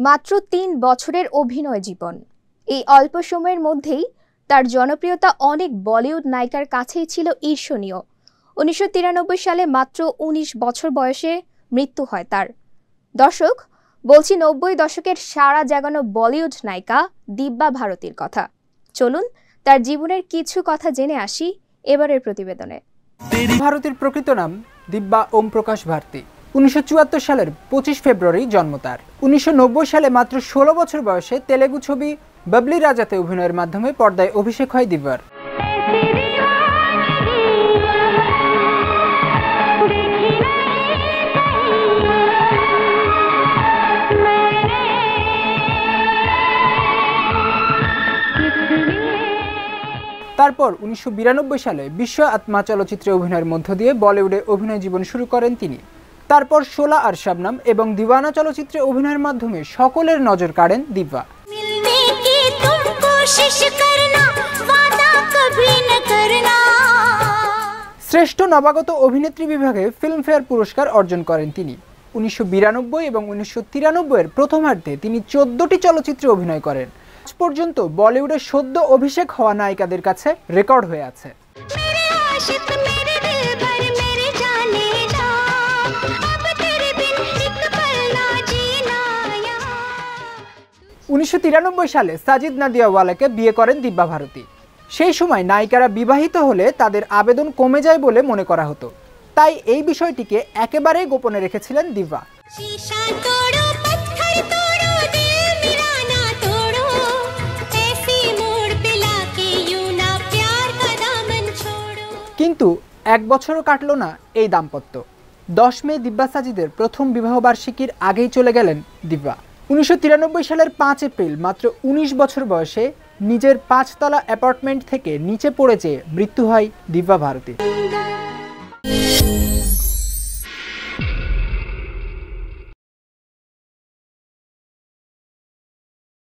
মাত্র ৩ বছরের অভিনয় জীবন। এই অল্প সময়ের মধ্যেই তার জনপ্রিয়তা অনেক বলিউড নায়িকার কাছেই ছিল ঈর্ষণীয়। ১৯৯৩ সালে মাত্র ১৯ বছর বয়সে মৃত্যু হয় তার। দর্শক, বলছি ৯০ দশকের সারা জাগানো বলিউড নায়িকা দিব্যা ভারতীর কথা। চলুন তার জীবনের কিছু কথা জেনে আসি এবারের প্রতিবেদনে। ভারতীর প্রকৃত নাম দিব্যা ওম প্রকাশ ভারতী। ১৯৭৪ সালের ২৫ ফেব্রুয়ারি জন্ম তার। ১৯৯০ সালে মাত্র ১৬ বছর বয়সে তেলেগু ছবি বাবলি রাজাতে অভিনয়ের মাধ্যমে পর্দায় অভিষেক হয় দিব্যার। তারপর ১৯৯২ সালে বিশ্ব আত্মা চলচ্চিত্রে অভিনয়ের মধ্য দিয়ে বলিউডে অভিনয় জীবন শুরু করেন তিনি। তারপর শোলা আর শবনম এবং দিওয়ানা চলচ্চিত্রে অভিনয়ের মাধ্যমে সকলের নজর কাড়েন দিব্যা। শ্রেষ্ঠ নবাগত অভিনেত্রী বিভাগে ফিল্মফেয়ার পুরস্কার অর্জন করেন তিনি। ১৯৯২ এবং ১৯৯৩-এর প্রথমার্ধে তিনি ১৪টি চলচ্চিত্রে অভিনয় করেন। আজ পর্যন্ত বলিউডে সদ্য অভিষেক হওয়া নায়িকাদের কাছে রেকর্ড হয়ে আছে। ১৯৯৩ সালে সাজিদ নাদিয়াওয়ালাকে বিয়ে করেন দিব্যা ভারতী। সেই সময় নায়িকারা বিবাহিত হলে তাদের আবেদন কমে যায় বলে মনে করা হতো, তাই এই বিষয়টিকে একেবারেই গোপনে রেখেছিলেন দিব্যা। কিন্তু ১ বছরও কাটল না এই দাম্পত্য। ১০ মে দিব্যা সাজিদের প্রথম বিবাহবার্ষিকীর আগেই চলে গেলেন দিব্যা। ১৯৯৩ সালের ৫ এপ্রিল মাত্র ১৯ বছর বয়সে নিজের ৫ তলা অ্যাপার্টমেন্ট থেকে নিচে পড়ে যেয়ে মৃত্যু হয় দিব্যা ভারতীর।